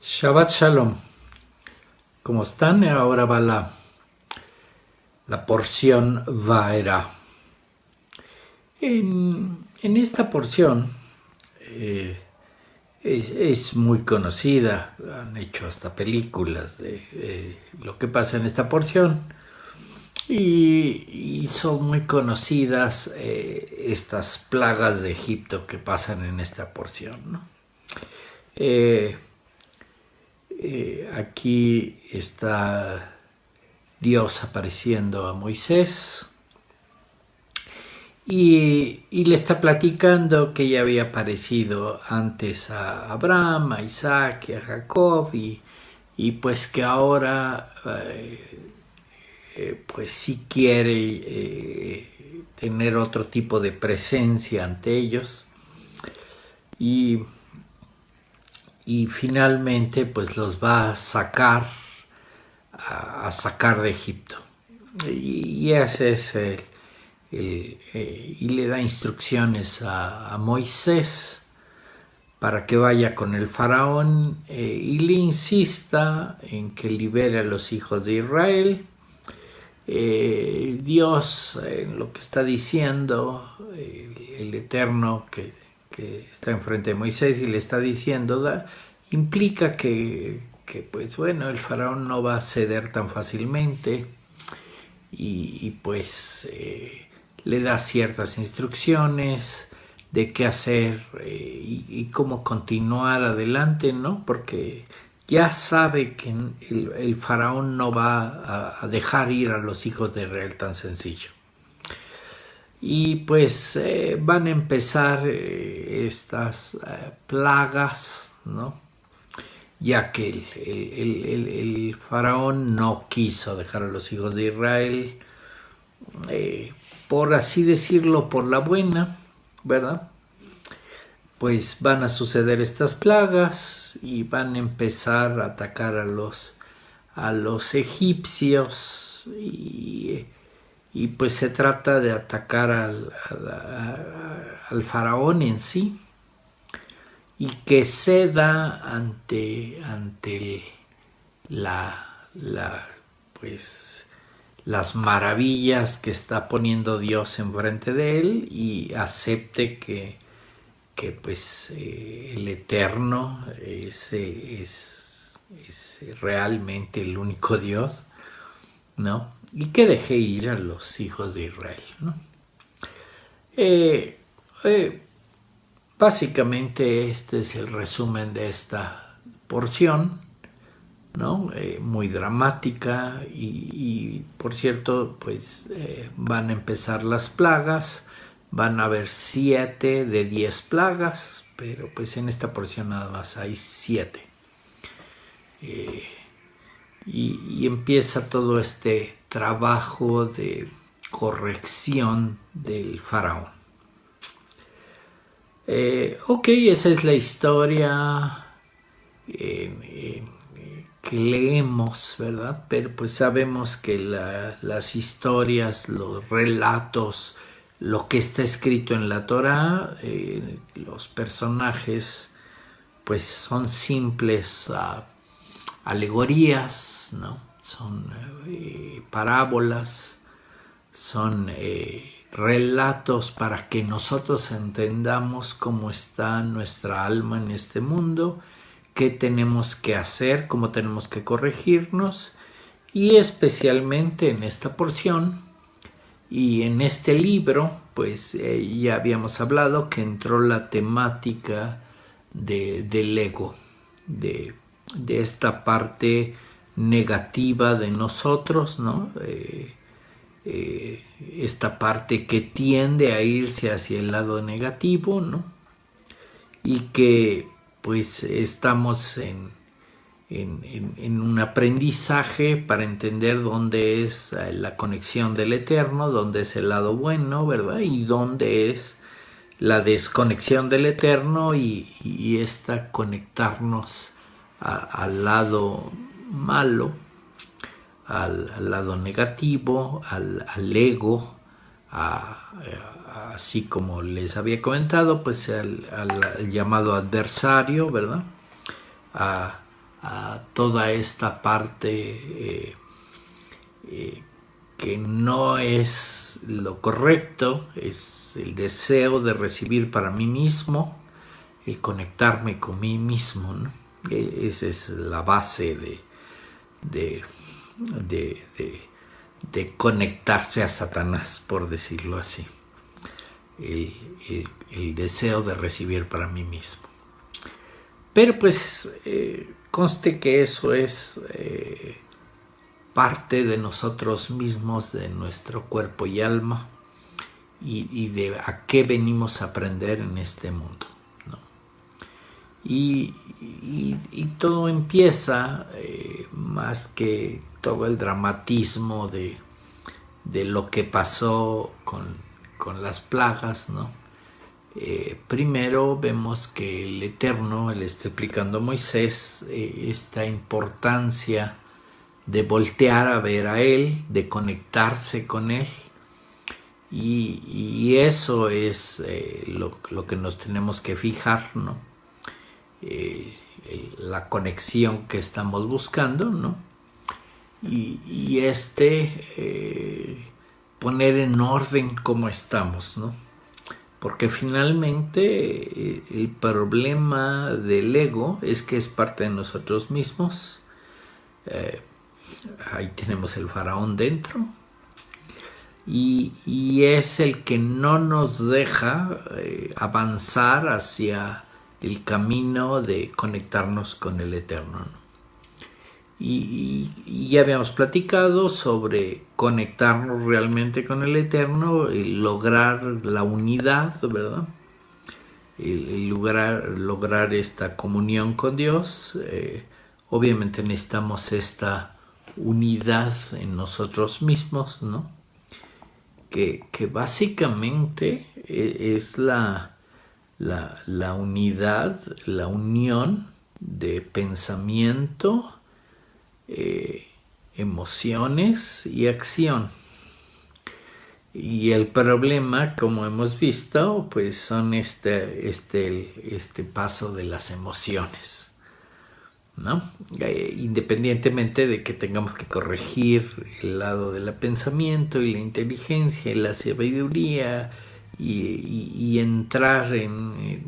Shabbat Shalom. ¿Cómo están? Ahora va la porción Vaera. En esta porción es muy conocida, han hecho hasta películas de lo que pasa en esta porción y son muy conocidas estas plagas de Egipto que pasan en esta porción, ¿no? Aquí está Dios apareciendo a Moisés y le está platicando que ya había aparecido antes a Abraham, a Isaac y a Jacob y pues que ahora pues sí quiere tener otro tipo de presencia ante ellos y finalmente pues los va a sacar de Egipto y ese es y le da instrucciones a Moisés para que vaya con el faraón y le insista en que libere a los hijos de Israel. Dios lo que está diciendo el Eterno que está enfrente de Moisés y le está diciendo implica que pues bueno, el faraón no va a ceder tan fácilmente y pues le da ciertas instrucciones de qué hacer y cómo continuar adelante, ¿no? Porque ya sabe que el faraón no va a dejar ir a los hijos de Israel tan sencillo. Y pues van a empezar estas plagas, ¿no? Ya que el faraón no quiso dejar a los hijos de Israel, por así decirlo, por la buena, ¿verdad? Pues van a suceder estas plagas y van a empezar a atacar a los egipcios y pues se trata de atacar al faraón en sí y que ceda ante pues las maravillas que está poniendo Dios enfrente de él y acepte que pues el Eterno es realmente el único Dios, ¿no? Y que deje ir a los hijos de Israel, ¿no? Básicamente este es el resumen de esta porción, ¿no? Muy dramática y por cierto pues van a empezar las plagas, van a haber 7 de 10 plagas, pero pues en esta porción nada más hay 7 y empieza todo este trabajo de corrección del faraón. Ok, esa es la historia que leemos, ¿verdad? Pero pues sabemos que las historias, los relatos, lo que está escrito en la Torá, los personajes pues son simples alegorías, ¿no? Son parábolas, son relatos para que nosotros entendamos cómo está nuestra alma en este mundo, qué tenemos que hacer, cómo tenemos que corregirnos y especialmente en esta porción y en este libro pues ya habíamos hablado que entró la temática del ego, de esta parte negativa de nosotros, ¿no? Esta parte que tiende a irse hacia el lado negativo, ¿no? Y que pues estamos en un aprendizaje para entender dónde es la conexión del Eterno, dónde es el lado bueno, ¿verdad? Y dónde es la desconexión del Eterno y esta conectarnos al lado malo, al lado negativo, al ego, así como les había comentado, pues al llamado adversario, ¿verdad? A a toda esta parte que no es lo correcto, es el deseo de recibir para mí mismo, el conectarme con mí mismo, ¿no? Esa es la base de conectarse a Satanás, por decirlo así. El deseo de recibir para mí mismo. Pero pues conste que eso es parte de nosotros mismos, de nuestro cuerpo y alma, y de a qué venimos a aprender en este mundo, ¿no? Y todo empieza, más que todo el dramatismo de lo que pasó con las plagas, ¿no? Primero vemos que el Eterno le está explicando a Moisés esta importancia de voltear a ver a Él, de conectarse con Él, y eso es lo que nos tenemos que fijar, ¿no? La conexión que estamos buscando, ¿no? Y poner en orden cómo estamos, ¿no? Porque finalmente el problema del ego es que es parte de nosotros mismos. Ahí tenemos el faraón dentro. Y es el que no nos deja avanzar hacia el camino de conectarnos con el Eterno, ¿no? Y ya habíamos platicado sobre conectarnos realmente con el Eterno y lograr la unidad, ¿verdad? El lograr esta comunión con Dios. Obviamente necesitamos esta unidad en nosotros mismos, ¿no? Que básicamente es la unidad, la unión de pensamiento, emociones y acción. Y el problema, como hemos visto, pues son este paso de las emociones, ¿no? Independientemente de que tengamos que corregir el lado del pensamiento y la inteligencia y la sabiduría y entrar en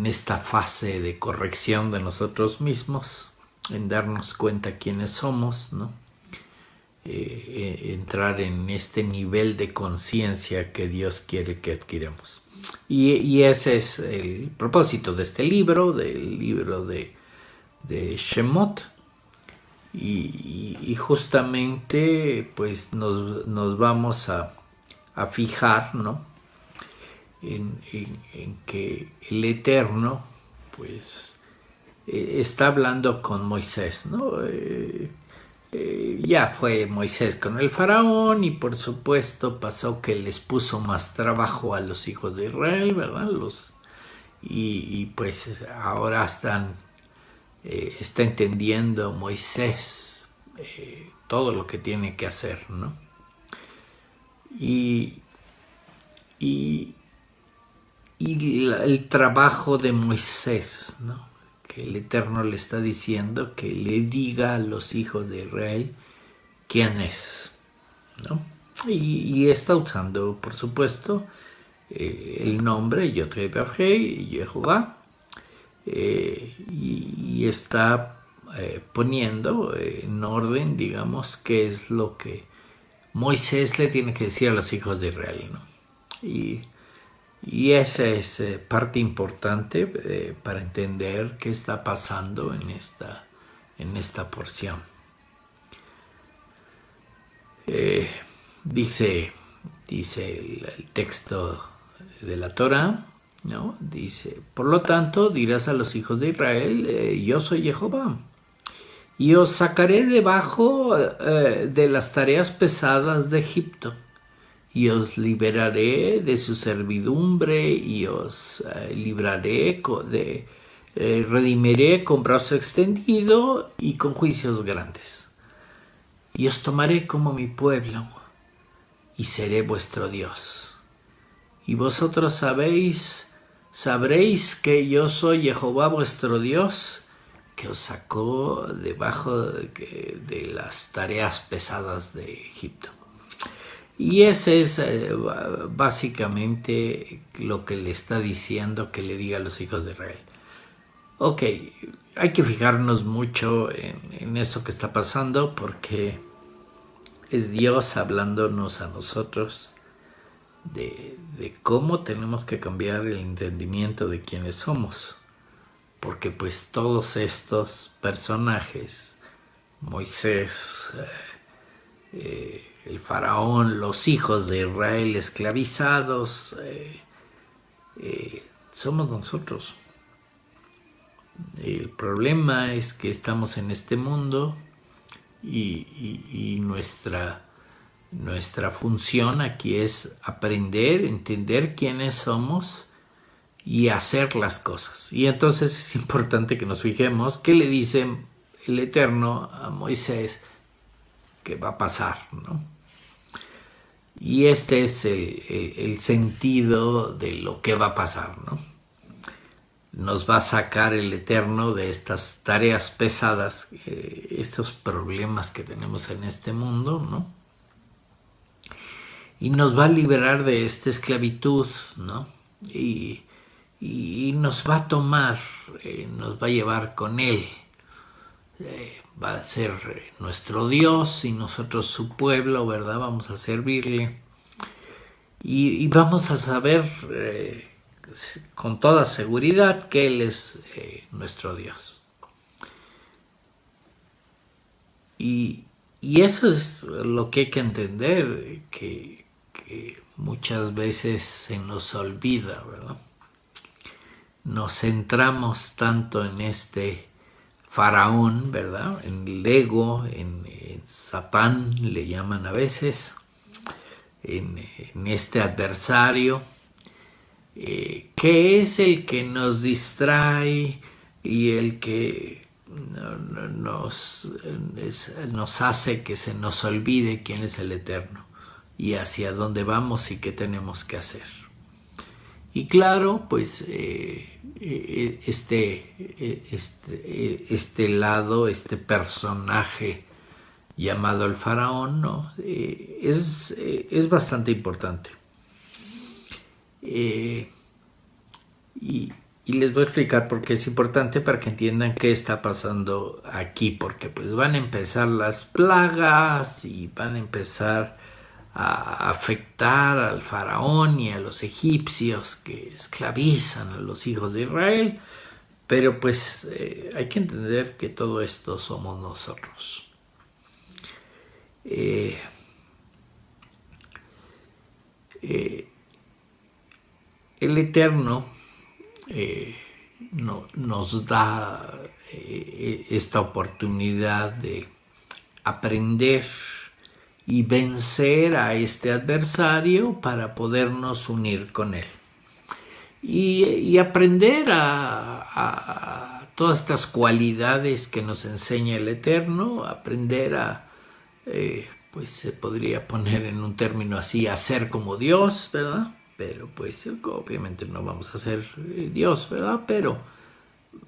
esta fase de corrección de nosotros mismos, en darnos cuenta quiénes somos, ¿no? Entrar en este nivel de conciencia que Dios quiere que adquiramos. Y ese es el propósito de este libro, del libro de Shemot. Y justamente pues nos vamos a fijar, ¿no? En que el Eterno pues está hablando con Moisés, ¿no? Ya fue Moisés con el faraón y por supuesto pasó que les puso más trabajo a los hijos de Israel, ¿verdad? Y pues ahora está entendiendo Moisés todo lo que tiene que hacer, ¿no? Y el trabajo de Moisés, ¿no? Que el Eterno le está diciendo que le diga a los hijos de Israel quién es, ¿no? Y está usando, por supuesto, el nombre Yod-Heh-Vav-Heh, Jehová, y está poniendo en orden, digamos, qué es lo que Moisés le tiene que decir a los hijos de Israel, ¿no? Y esa es parte importante para entender qué está pasando en esta porción. Dice el texto de la Torah, ¿no? Dice, por lo tanto dirás a los hijos de Israel, yo soy Jehová, y os sacaré debajo de las tareas pesadas de Egipto, y os liberaré de su servidumbre, y os libraré redimiré con brazo extendido y con juicios grandes. Y os tomaré como mi pueblo, y seré vuestro Dios. Y vosotros habéis sabréis que yo soy Jehová vuestro Dios, que os sacó debajo de las tareas pesadas de Egipto. Y ese es básicamente lo que le está diciendo que le diga a los hijos de Israel. Ok, hay que fijarnos mucho en eso que está pasando, porque es Dios hablándonos a nosotros de cómo tenemos que cambiar el entendimiento de quiénes somos. Porque pues todos estos personajes, Moisés, el faraón, los hijos de Israel esclavizados, somos nosotros. El problema es que estamos en este mundo y nuestra función aquí es aprender, entender quiénes somos y hacer las cosas. Y entonces es importante que nos fijemos qué le dice el Eterno a Moisés que va a pasar, ¿no? Y este es el sentido de lo que va a pasar, ¿no? Nos va a sacar el Eterno de estas tareas pesadas, estos problemas que tenemos en este mundo, ¿no? Y nos va a liberar de esta esclavitud, ¿no? Y nos va a tomar, nos va a llevar con Él. Va a ser nuestro Dios y nosotros su pueblo, ¿verdad? Vamos a servirle. Y vamos a saber con toda seguridad que Él es nuestro Dios. Y eso es lo que hay que entender, que muchas veces se nos olvida, ¿verdad? Nos centramos tanto en este faraón, ¿verdad? En el ego, en Satán le llaman a veces, en este adversario, que es el que nos distrae y el que nos hace que se nos olvide quién es el Eterno y hacia dónde vamos y qué tenemos que hacer. Y claro, pues este lado, este personaje llamado el faraón, ¿no? Es bastante importante. Y les voy a explicar por qué es importante, para que entiendan qué está pasando aquí, porque pues van a empezar las plagas y van a empezar a afectar al faraón y a los egipcios que esclavizan a los hijos de Israel, pero pues hay que entender que todo esto somos nosotros. El Eterno nos da esta oportunidad de aprender y vencer a este adversario para podernos unir con él y aprender a todas estas cualidades que nos enseña el Eterno, aprender a pues se podría poner en un término así, a ser como Dios, ¿verdad? Pero pues obviamente no vamos a ser Dios, ¿verdad? Pero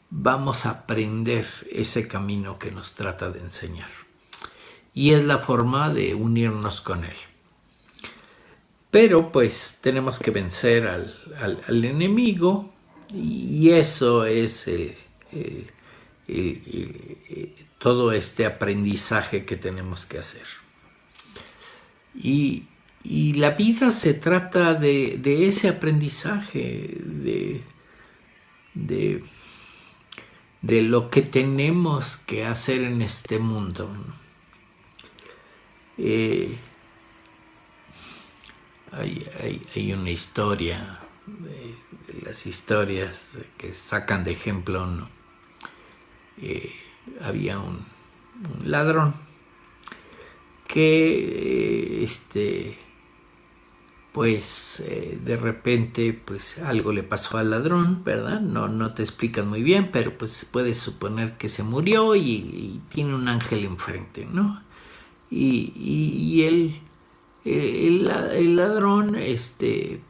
vamos a aprender ese camino que nos trata de enseñar. Y es la forma de unirnos con Él. Pero pues tenemos que vencer al enemigo, y eso es todo este aprendizaje que tenemos que hacer. Y la vida se trata de ese aprendizaje, de lo que tenemos que hacer en este mundo, ¿no? Hay una historia, de las historias que sacan de ejemplo, ¿no? Había un ladrón que pues de repente pues algo le pasó al ladrón, ¿verdad? No te explican muy bien, pero pues puedes suponer que se murió y tiene un ángel enfrente, ¿no? Y él El ladrón,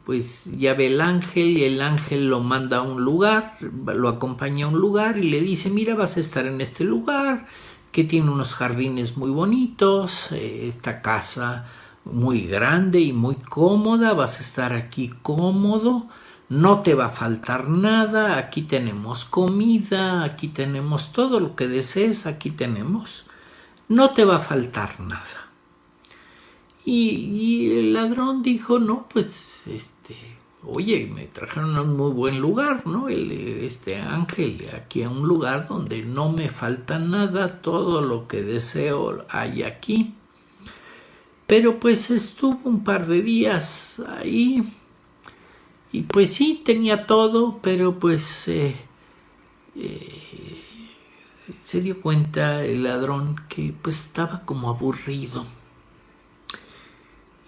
pues ya ve el ángel y el ángel lo manda a un lugar, lo acompaña a un lugar y le dice, mira, vas a estar en este lugar que tiene unos jardines muy bonitos, esta casa muy grande y muy cómoda, vas a estar aquí cómodo, no te va a faltar nada, aquí tenemos comida, aquí tenemos todo lo que desees, aquí tenemos, no te va a faltar nada. Y el ladrón dijo, no, pues, oye, me trajeron a un muy buen lugar, ¿no? Este ángel, aquí a un lugar donde no me falta nada, todo lo que deseo hay aquí. Pero pues estuvo un par de días ahí y pues sí, tenía todo, pero pues se dio cuenta el ladrón que pues estaba como aburrido.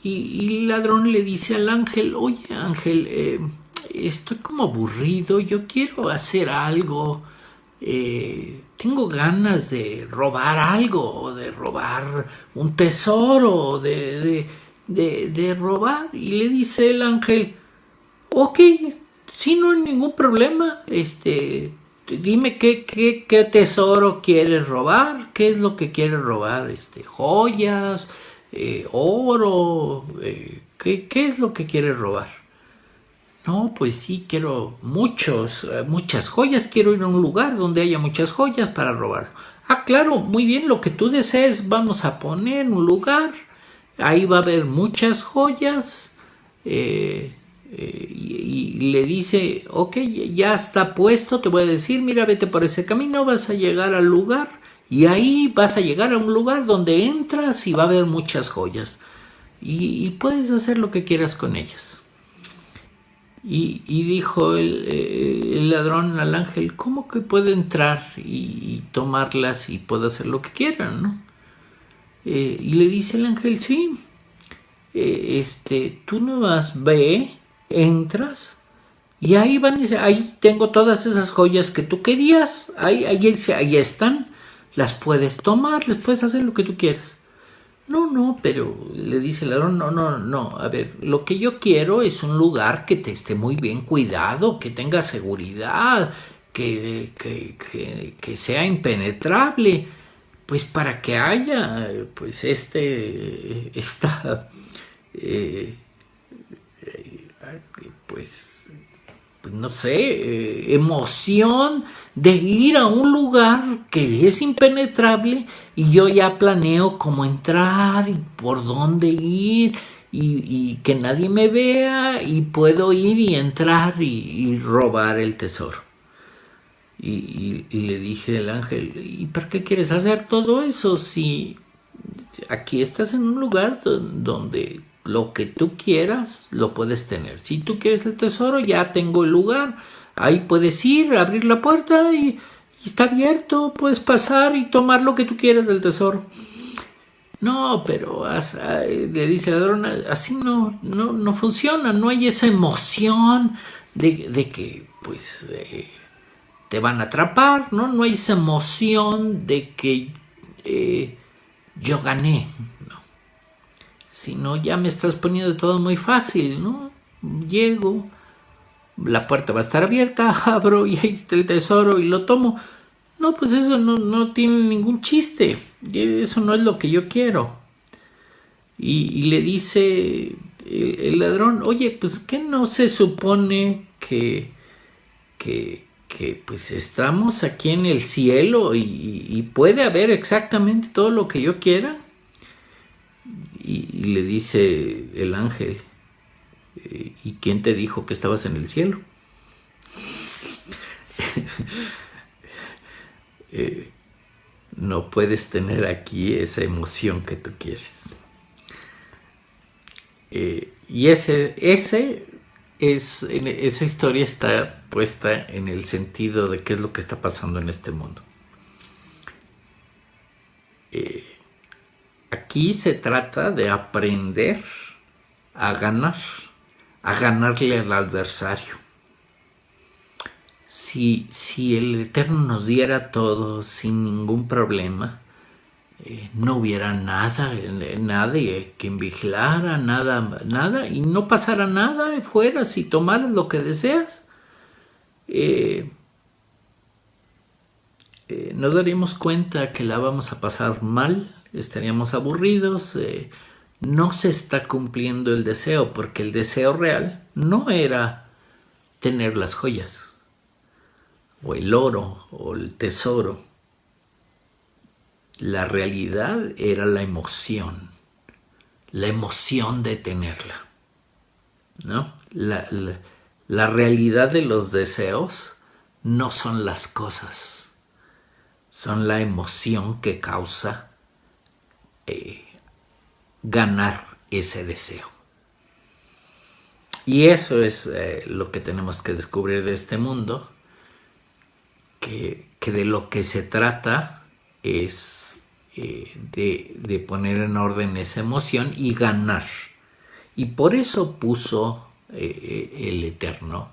Y el ladrón le dice al ángel, oye ángel, estoy como aburrido, yo quiero hacer algo, tengo ganas de robar algo, de robar un tesoro, de robar. Y le dice el ángel, ok, sí, no hay ningún problema, dime qué tesoro quieres robar, qué es lo que quieres robar, joyas, oro, ¿qué es lo que quieres robar? No, pues sí, quiero muchas joyas, quiero ir a un lugar donde haya muchas joyas para robar. Ah, claro, muy bien, lo que tú desees, vamos a poner un lugar, ahí va a haber muchas joyas, y le dice, ok, ya está puesto, te voy a decir, mira, vete por ese camino, vas a llegar al lugar, y ahí vas a llegar a un lugar donde entras y va a haber muchas joyas. Y puedes hacer lo que quieras con ellas. Y dijo el ladrón al ángel, ¿cómo que puedo entrar y tomarlas y puedo hacer lo que quiera, ¿no? Y le dice el ángel, sí, tú nomás ve, entras, y ahí van, ahí tengo todas esas joyas que tú querías, ahí están, las puedes tomar, les puedes hacer lo que tú quieras. No, pero le dice el ladrón, no, a ver, lo que yo quiero es un lugar que te esté muy bien cuidado, que tenga seguridad, que sea impenetrable, pues para que haya, pues esta, pues no sé, emoción de ir a un lugar que es impenetrable y yo ya planeo cómo entrar y por dónde ir y que nadie me vea y puedo ir y entrar y robar el tesoro. Y le dije al ángel, ¿y para qué quieres hacer todo eso si aquí estás en un lugar donde lo que tú quieras lo puedes tener? Si tú quieres el tesoro, ya tengo el lugar, ahí puedes ir, abrir la puerta y está abierto, puedes pasar y tomar lo que tú quieras del tesoro. No, pero le dice el ladrón, así no funciona, no hay esa emoción de que pues te van a atrapar, no hay esa emoción de que yo gané, ¿no? Si no, ya me estás poniendo todo muy fácil, ¿no? Llego, la puerta va a estar abierta, abro y ahí está el tesoro y lo tomo. No, pues eso no tiene ningún chiste, eso no es lo que yo quiero. Y le dice el ladrón, oye, pues ¿qué no se supone que pues estamos aquí en el cielo y puede haber exactamente todo lo que yo quiera? Y le dice el ángel, ¿y quién te dijo que estabas en el cielo? No puedes tener aquí esa emoción que tú quieres. Y esa historia está puesta en el sentido de qué es lo que está pasando en este mundo. Aquí se trata de aprender a ganarle al adversario. Si el Eterno nos diera todo sin ningún problema, no hubiera nada, nadie quien vigilara, nada, y no pasara nada, fueras y tomaras lo que deseas, nos daríamos cuenta que la vamos a pasar mal, estaríamos aburridos, no se está cumpliendo el deseo, porque el deseo real no era tener las joyas, o el oro, o el tesoro. La realidad era la emoción de tenerla, ¿no? La realidad de los deseos no son las cosas, son la emoción que causa ganar ese deseo. Y eso es lo que tenemos que descubrir de este mundo, que de lo que se trata es de poner en orden esa emoción y ganar. Y por eso puso el Eterno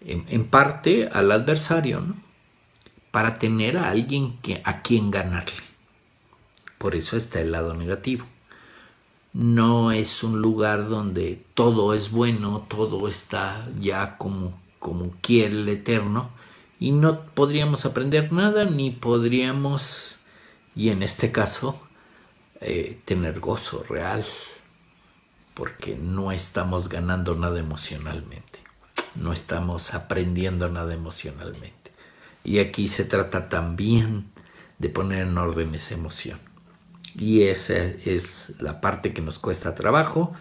en parte al adversario, ¿no? Para tener a alguien a quien ganarle. Por eso está el lado negativo. No es un lugar donde todo es bueno, todo está ya como quiere el Eterno, y no podríamos aprender nada, ni podríamos, y en este caso, tener gozo real, porque no estamos ganando nada emocionalmente, no estamos aprendiendo nada emocionalmente. Y aquí se trata también de poner en orden esa emoción. Y esa es la parte que nos cuesta trabajo,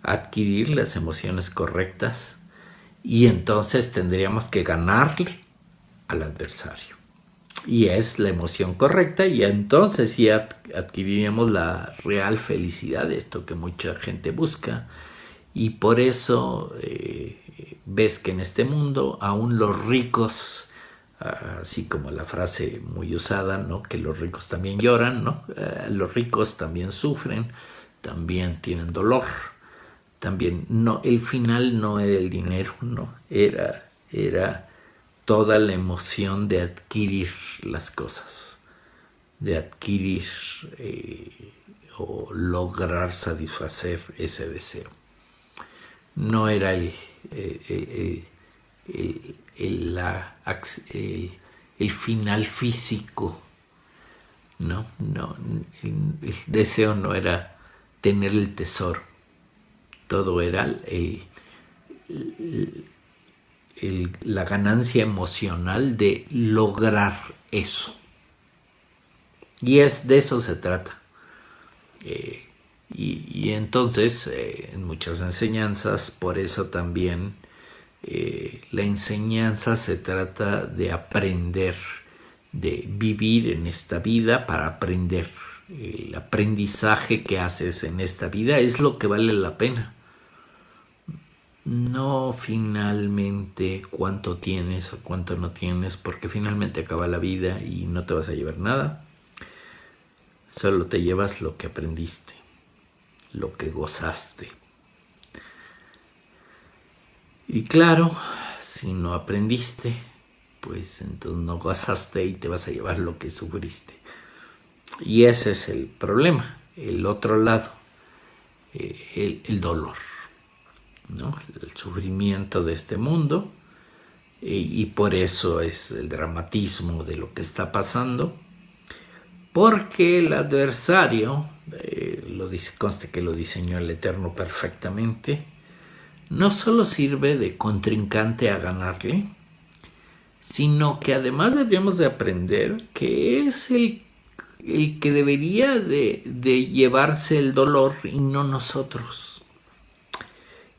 adquirir las emociones correctas, y entonces tendríamos que ganarle al adversario. Y es la emoción correcta, y entonces sí adquiriríamos la real felicidad, esto que mucha gente busca. Y por eso ves que en este mundo aún los ricos, así como la frase muy usada, ¿no? Que los ricos también lloran, ¿no? Los ricos también sufren, también tienen dolor, también no, el final no era el dinero, no, era toda la emoción de adquirir las cosas, de adquirir o lograr satisfacer ese deseo. No era el final físico, no, el deseo no era tener el tesoro, todo era la ganancia emocional de lograr eso. Y de eso se trata. Y entonces, en muchas enseñanzas, por eso también la enseñanza se trata de aprender, de vivir en esta vida para aprender. El aprendizaje que haces en esta vida es lo que vale la pena. No finalmente cuánto tienes o cuánto no tienes, porque finalmente acaba la vida y no te vas a llevar nada. Solo te llevas lo que aprendiste, lo que gozaste. Y claro, si no aprendiste, pues entonces no gozaste y te vas a llevar lo que sufriste. Y ese es el problema, el otro lado, el dolor, ¿no? El sufrimiento de este mundo, y por eso es el dramatismo de lo que está pasando, porque el adversario, conste que lo diseñó el Eterno perfectamente, no solo sirve de contrincante a ganarle, sino que además deberíamos de aprender que es el que debería de llevarse el dolor y no nosotros.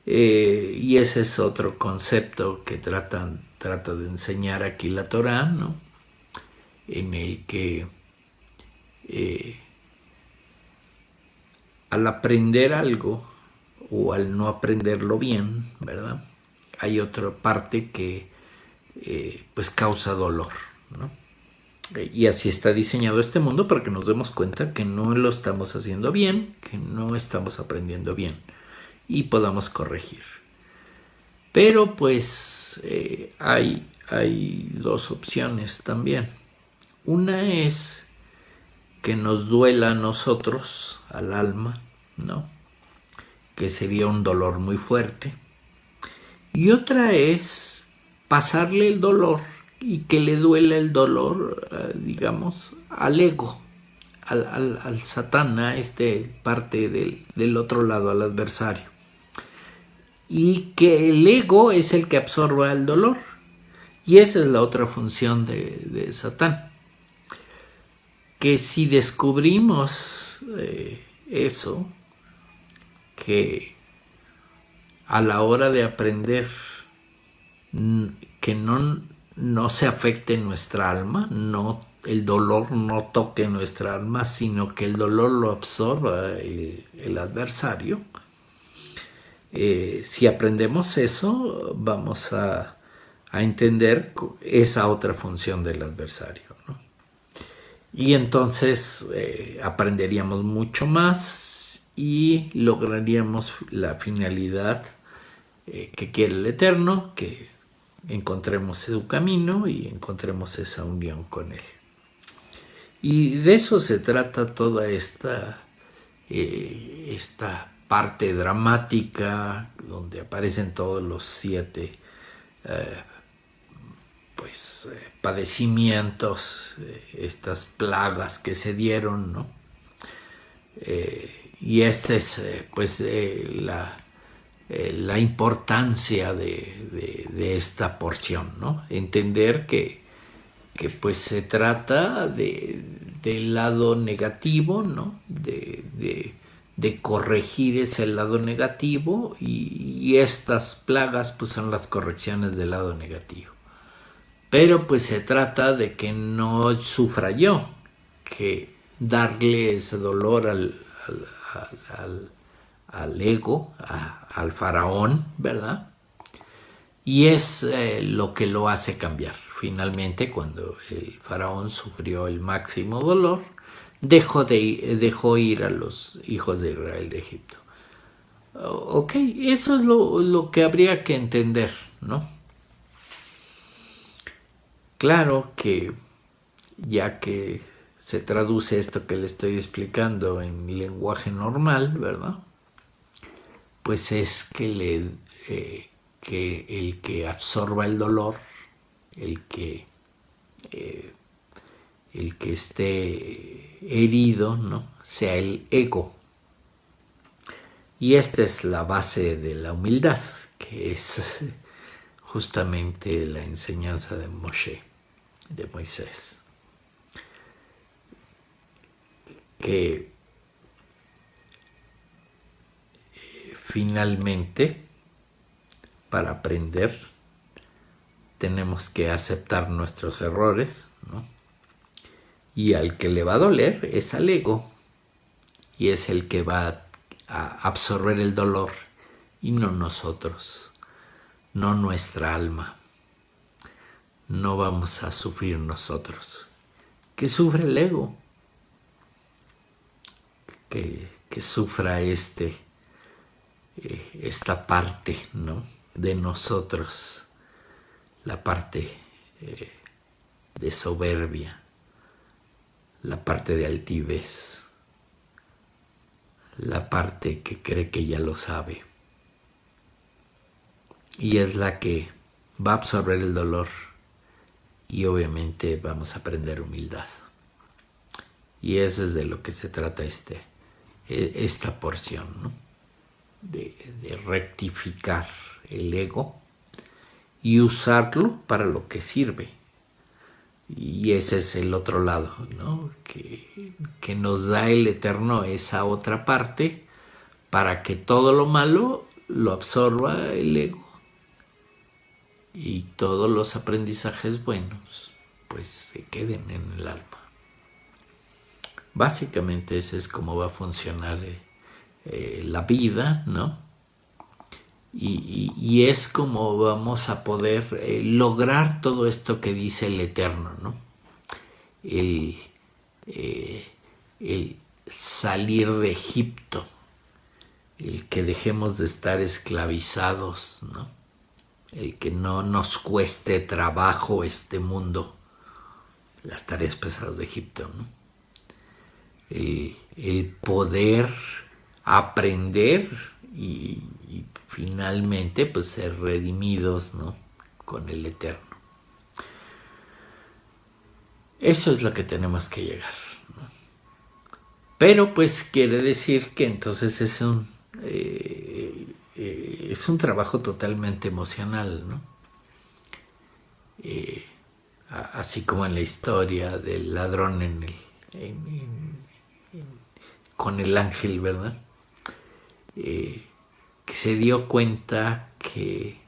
Y ese es otro concepto que trata de enseñar aquí la Torá, ¿no? En el que al aprender algo o al no aprenderlo bien, ¿verdad? Hay otra parte que pues causa dolor, ¿no? Y así está diseñado este mundo para que nos demos cuenta que no lo estamos haciendo bien, que no estamos aprendiendo bien y podamos corregir. Pero pues hay dos opciones también. Una es que nos duela a nosotros, al alma, ¿no? Que sería un dolor muy fuerte. Y otra es pasarle el dolor y que le duela el dolor, digamos, al ego, al Satán, a parte del otro lado, al adversario. Y que el ego es el que absorba el dolor. Y esa es la otra función de Satán. Que si descubrimos eso, que a la hora de aprender que no se afecte nuestra alma, el dolor no toque nuestra alma, sino que el dolor lo absorba el adversario. Si aprendemos eso, vamos a entender esa otra función del adversario, ¿no? Y entonces aprenderíamos mucho más y lograríamos la finalidad que quiere el Eterno, que encontremos su camino y encontremos esa unión con Él. Y de eso se trata toda esta parte dramática donde aparecen todos los 7 padecimientos, estas plagas que se dieron, ¿no? Y esta es la importancia de esta porción, ¿no? Entender que pues se trata del lado negativo, ¿no? De corregir ese lado negativo y estas plagas pues son las correcciones del lado negativo. Pero pues se trata de que no sufra yo, que darle ese dolor al ego, al faraón, ¿verdad? Y es lo que lo hace cambiar. Finalmente, cuando el faraón sufrió el máximo dolor, dejó ir a los hijos de Israel de Egipto. Ok, eso es lo que habría que entender, ¿no? Claro que ya que se traduce esto que le estoy explicando en lenguaje normal, ¿verdad? Pues es que el que absorba el dolor, el que esté herido, ¿no? Sea el ego. Y esta es la base de la humildad, que es justamente la enseñanza de Moisés. Que finalmente, para aprender, tenemos que aceptar nuestros errores, ¿no? Y al que le va a doler es al ego, y es el que va a absorber el dolor, y no nosotros, no nuestra alma. No vamos a sufrir nosotros. Que sufre el ego, que sufra esta parte, ¿no? De nosotros, la parte de soberbia, la parte de altivez, la parte que cree que ya lo sabe, y es la que va a absorber el dolor, y obviamente vamos a aprender humildad. Y eso es de lo que se trata esta porción, ¿no? De rectificar el ego y usarlo para lo que sirve. Y ese es el otro lado, ¿no? Que nos da el Eterno esa otra parte para que todo lo malo lo absorba el ego y todos los aprendizajes buenos pues se queden en el alma. Básicamente ese es cómo va a funcionar la vida, ¿no? Y es como vamos a poder lograr todo esto que dice el Eterno, ¿no? El salir de Egipto, el que dejemos de estar esclavizados, ¿no? El que no nos cueste trabajo este mundo, las tareas pesadas de Egipto, ¿no? el poder aprender y finalmente pues ser redimidos, ¿no?, con el Eterno. Eso es lo que tenemos que llegar, ¿no? Pero pues quiere decir que entonces es un trabajo totalmente emocional, ¿no? Así como en la historia del ladrón con el ángel, ¿verdad? Que se dio cuenta que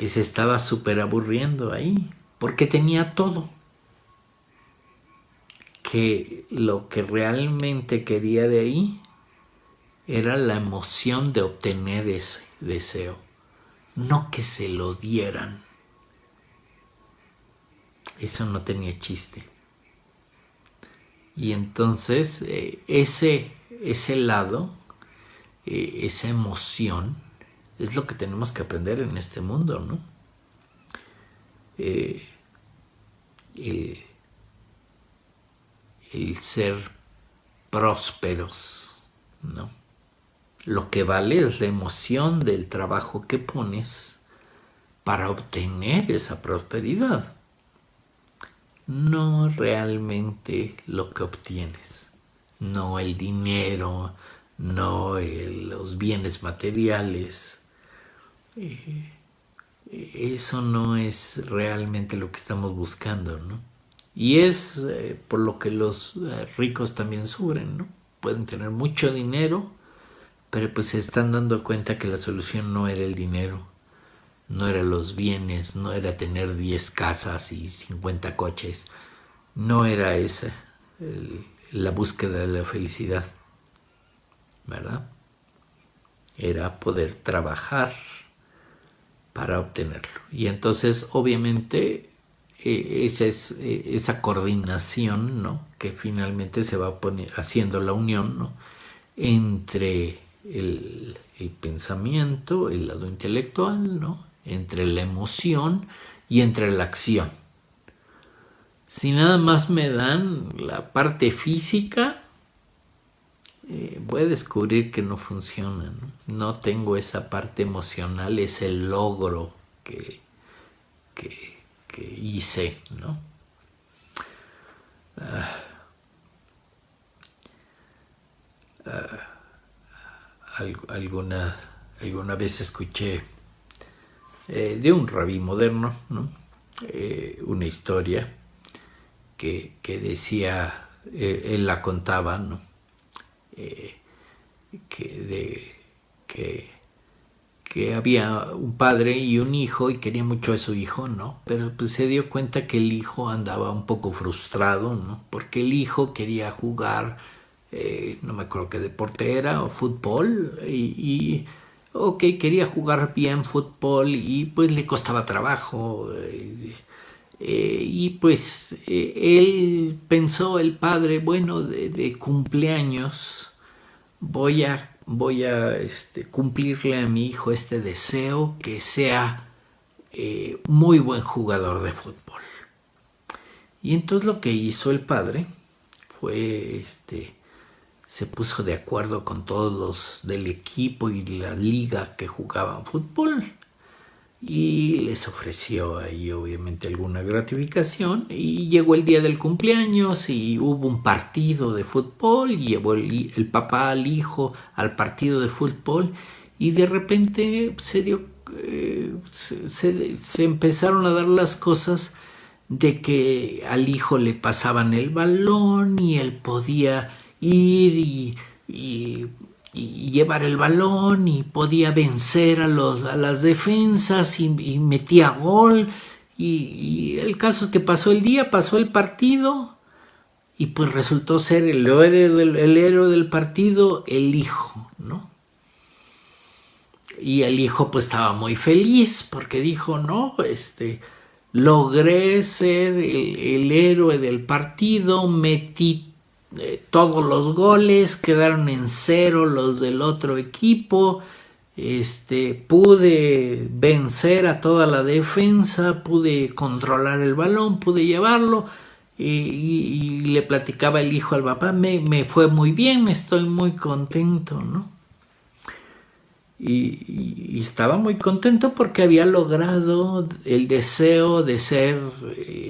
se estaba súper aburriendo ahí, porque tenía todo. Que lo que realmente quería de ahí era la emoción de obtener ese deseo, no que se lo dieran. Eso no tenía chiste. Y entonces ese lado, esa emoción, es lo que tenemos que aprender en este mundo, ¿no? El ser prósperos, ¿no? Lo que vale es la emoción del trabajo que pones para obtener esa prosperidad, no realmente lo que obtienes, no el dinero, no los bienes materiales. Eso no es realmente lo que estamos buscando, ¿no? Y es por lo que los ricos también sufren, ¿no? Pueden tener mucho dinero, pero pues se están dando cuenta que la solución no era el dinero, no eran los bienes, no era tener 10 casas y 50 coches, no era esa la búsqueda de la felicidad, ¿verdad? Era poder trabajar para obtenerlo. Y entonces obviamente esa coordinación, ¿no?, que finalmente se va haciendo la unión, ¿no?, entre el pensamiento, el lado intelectual, ¿no?, entre la emoción y entre la acción. Si nada más me dan la parte física, voy a descubrir que no funciona, ¿no? No tengo esa parte emocional, ese logro que hice, ¿no? Alguna vez escuché de un rabí moderno, ¿no?, una historia que decía, él la contaba, ¿no?, que había un padre y un hijo y quería mucho a su hijo, ¿no? Pero pues se dio cuenta que el hijo andaba un poco frustrado, ¿no? Porque el hijo quería jugar, no me acuerdo qué deporte era, o fútbol, quería jugar bien fútbol y pues le costaba trabajo. Y pues él pensó, el padre, bueno, de cumpleaños voy a cumplirle a mi hijo este deseo, que sea muy buen jugador de fútbol. Y entonces lo que hizo el padre fue se puso de acuerdo con todos los del equipo y la liga que jugaban fútbol y les ofreció ahí obviamente alguna gratificación, y llegó el día del cumpleaños y hubo un partido de fútbol y llevó el papá al hijo al partido de fútbol, y de repente se empezaron a dar las cosas de que al hijo le pasaban el balón y él podía ir y llevar el balón y podía vencer a las defensas y metía gol, y el caso es que pasó el partido y pues resultó ser el héroe del partido el hijo, ¿no? Y el hijo pues estaba muy feliz porque dijo, no, logré ser el héroe del partido, metí todos los goles, quedaron en 0 los del otro equipo, pude vencer a toda la defensa, pude controlar el balón, pude llevarlo, y le platicaba el hijo al papá, me fue muy bien, estoy muy contento, ¿no? Y estaba muy contento porque había logrado el deseo de ser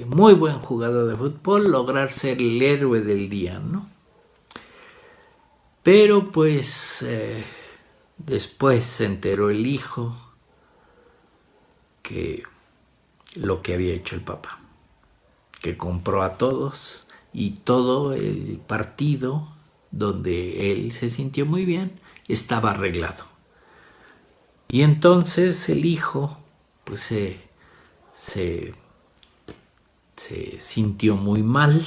muy buen jugador de fútbol, lograr ser el héroe del día, ¿no? Pero pues después se enteró el hijo que lo que había hecho el papá, que compró a todos y todo el partido donde él se sintió muy bien estaba arreglado. Y entonces el hijo pues se sintió muy mal,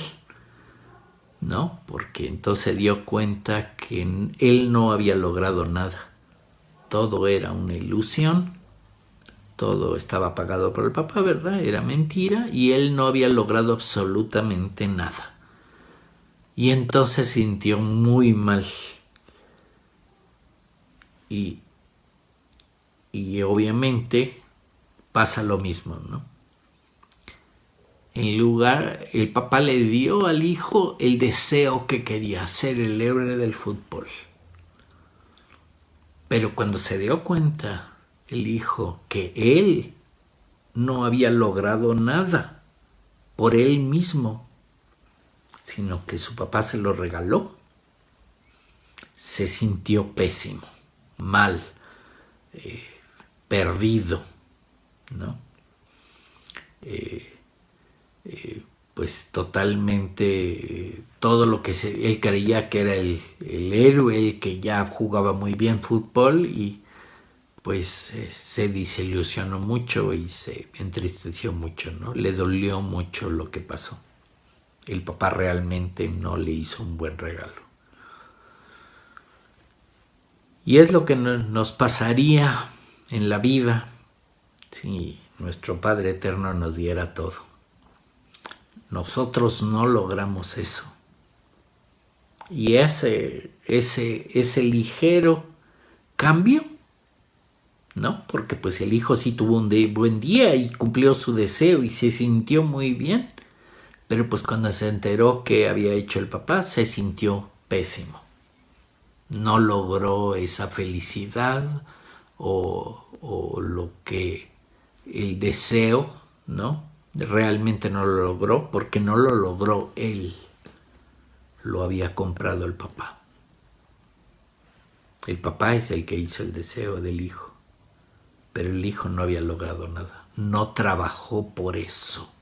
¿no? Porque entonces se dio cuenta que él no había logrado nada. Todo era una ilusión, todo estaba pagado por el papá, ¿verdad? Era mentira y él no había logrado absolutamente nada. Y entonces se sintió muy mal. Y obviamente pasa lo mismo, ¿no? En lugar, el papá le dio al hijo el deseo que quería, ser el héroe del fútbol. Pero cuando se dio cuenta el hijo que él no había logrado nada por él mismo, sino que su papá se lo regaló, se sintió pésimo, mal, perdido, ¿no? Pues totalmente todo lo que él creía que era el héroe, el que ya jugaba muy bien fútbol, y pues se desilusionó mucho y se entristeció mucho, ¿no? Le dolió mucho lo que pasó. El papá realmente no le hizo un buen regalo. Y es lo que nos pasaría en la vida si nuestro Padre Eterno nos diera todo. Nosotros no logramos eso. Y ese ligero cambio, ¿no? Porque pues el hijo sí tuvo un buen día y cumplió su deseo y se sintió muy bien, pero pues cuando se enteró que había hecho el papá, se sintió pésimo. No logró esa felicidad o lo que el deseo, ¿no? Realmente no lo logró porque no lo logró él. Lo había comprado el papá. El papá es el que hizo el deseo del hijo, pero el hijo no había logrado nada. No trabajó por eso.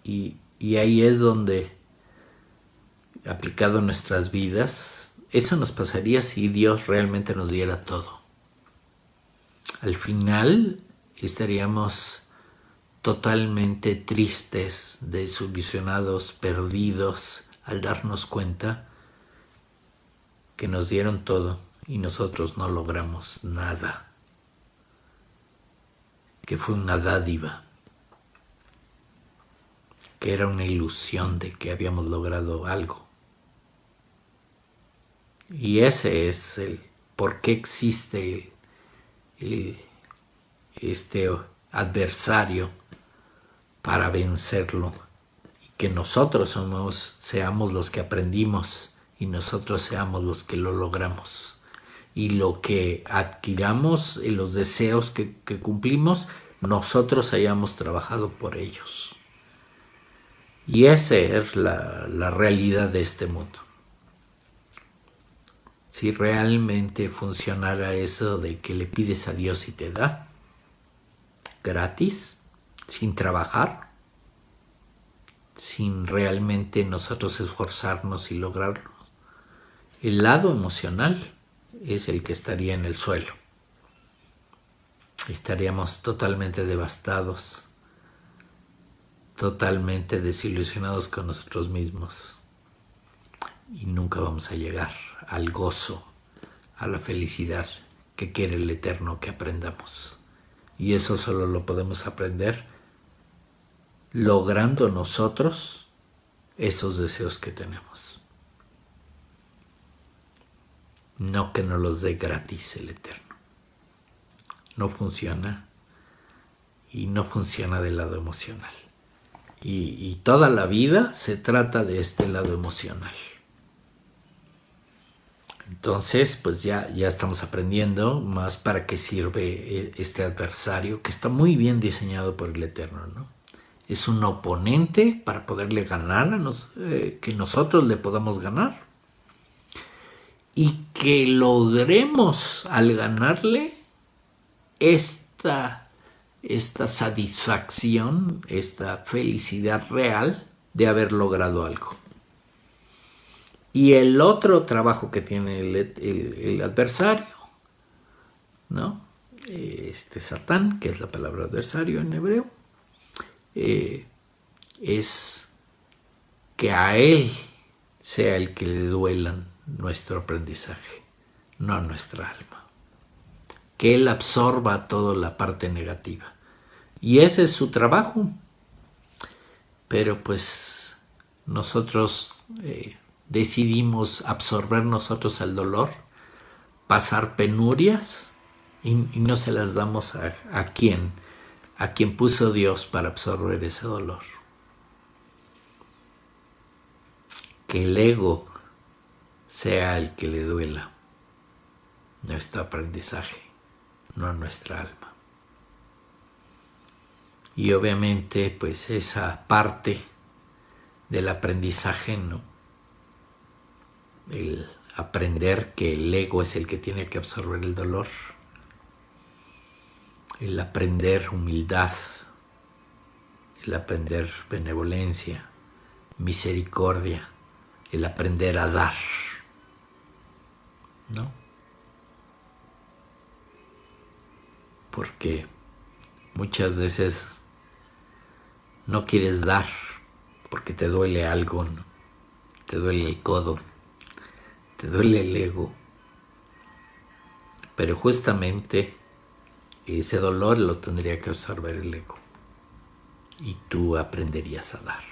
Y ahí es donde, aplicado en nuestras vidas, eso nos pasaría si Dios realmente nos diera todo. Al final estaríamos totalmente tristes, desilusionados, perdidos, al darnos cuenta que nos dieron todo y nosotros no logramos nada, que fue una dádiva, que era una ilusión de que habíamos logrado algo. Y ese es el por qué existe este adversario, para vencerlo, y que nosotros seamos los que aprendimos y nosotros seamos los que lo logramos, y lo que adquiramos, los deseos que cumplimos, nosotros hayamos trabajado por ellos. Y esa es la realidad de este mundo. Si realmente funcionara eso de que le pides a Dios y te da gratis, sin trabajar, sin realmente nosotros esforzarnos y lograrlo, el lado emocional es el que estaría en el suelo. Estaríamos totalmente devastados, totalmente desilusionados con nosotros mismos, y nunca vamos a llegar al gozo, a la felicidad que quiere el Eterno que aprendamos. Y eso solo lo podemos aprender logrando nosotros esos deseos que tenemos. No que nos los dé gratis el Eterno. No funciona, y no funciona del lado emocional. Y toda la vida se trata de este lado emocional. Entonces, pues ya estamos aprendiendo más para qué sirve este adversario que está muy bien diseñado por el Eterno, ¿no? Es un oponente para poderle ganar, que nosotros le podamos ganar. Y que logremos al ganarle esta satisfacción, esta felicidad real de haber logrado algo. Y el otro trabajo que tiene el adversario, ¿no? Satán, que es la palabra adversario en hebreo, es que a él sea el que le duelan nuestro aprendizaje, no nuestra alma. Que él absorba toda la parte negativa. Y ese es su trabajo. Pero pues nosotros decidimos absorber nosotros el dolor, pasar penurias y no se las damos a quien puso Dios para absorber ese dolor. Que el ego sea el que le duela nuestro aprendizaje, no nuestra alma. Y obviamente pues esa parte del aprendizaje, ¿no? El aprender que el ego es el que tiene que absorber el dolor, el aprender humildad, el aprender benevolencia, misericordia, el aprender a dar, ¿no? Porque muchas veces no quieres dar porque te duele algo, ¿no? Te duele el codo, te duele el ego, pero justamente ese dolor lo tendría que absorber el ego y tú aprenderías a dar.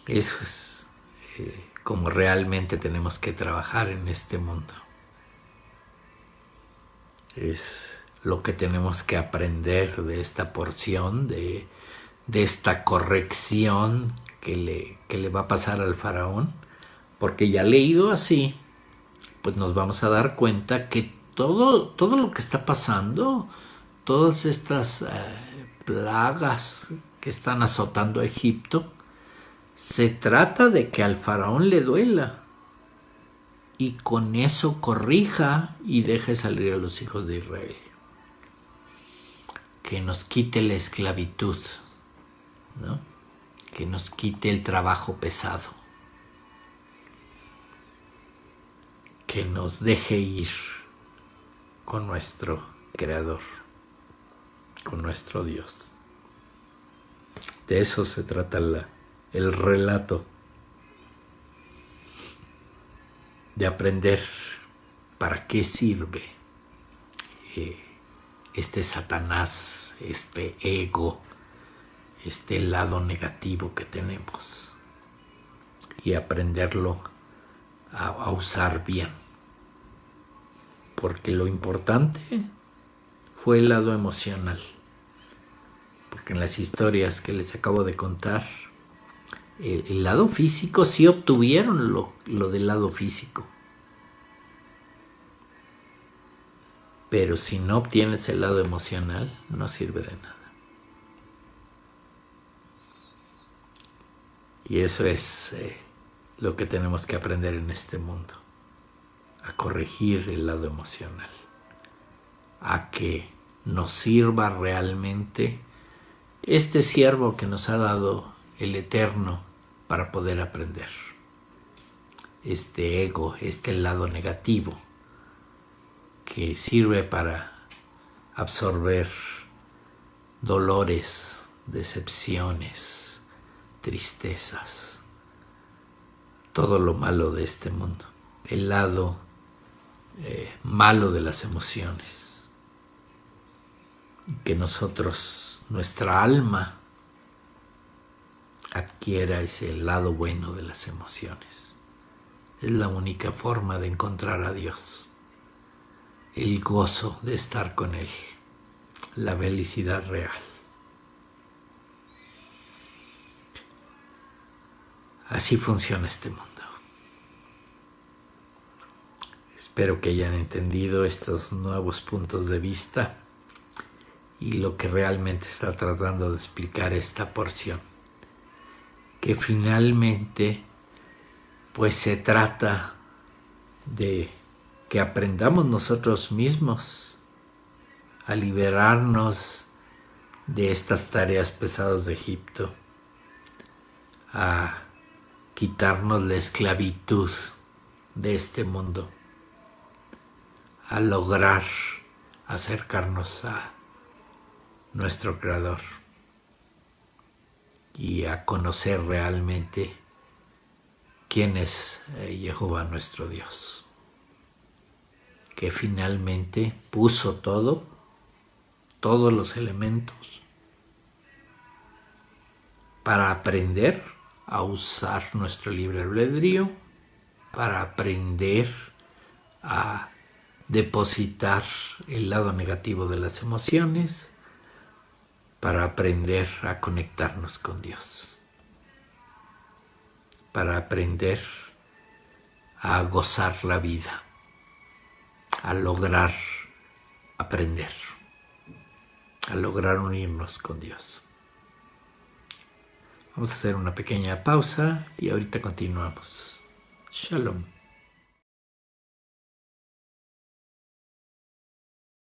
Eso es como realmente tenemos que trabajar en este mundo. Es lo que tenemos que aprender de esta porción, de esta corrección que le va a pasar al faraón, porque ya leído así, pues nos vamos a dar cuenta que todo lo que está pasando, todas estas plagas que están azotando a Egipto, se trata de que al faraón le duela y con eso corrija y deje salir a los hijos de Israel. Que nos quite la esclavitud, ¿no? Que nos quite el trabajo pesado. Que nos deje ir con nuestro Creador, con nuestro Dios. De eso se trata el relato. De aprender para qué sirve este Satanás, este ego, este lado negativo que tenemos. Y aprenderlo a usar bien. Porque lo importante fue el lado emocional. Porque en las historias que les acabo de contar, el lado físico sí obtuvieron lo del lado físico. Pero si no obtienes el lado emocional, no sirve de nada. Y eso es lo que tenemos que aprender en este mundo. A corregir el lado emocional. A que nos sirva realmente este siervo que nos ha dado el Eterno para poder aprender. Este ego, este lado negativo que sirve para absorber dolores, decepciones, tristezas, todo lo malo de este mundo, el lado malo de las emociones. Que nosotros, nuestra alma, adquiera ese lado bueno de las emociones. Es la única forma de encontrar a Dios. El gozo de estar con Él. La felicidad real. Así funciona este mundo. Espero que hayan entendido estos nuevos puntos de vista y lo que realmente está tratando de explicar esta porción. Que finalmente, pues se trata de que aprendamos nosotros mismos a liberarnos de estas tareas pesadas de Egipto, a quitarnos la esclavitud de este mundo, a lograr acercarnos a nuestro Creador y a conocer realmente quién es Jehová nuestro Dios, que finalmente puso todos los elementos para aprender a usar nuestro libre albedrío, para aprender a depositar el lado negativo de las emociones, para aprender a conectarnos con Dios, para aprender a gozar la vida, a lograr aprender, a lograr unirnos con Dios. Vamos a hacer una pequeña pausa y ahorita continuamos. Shalom.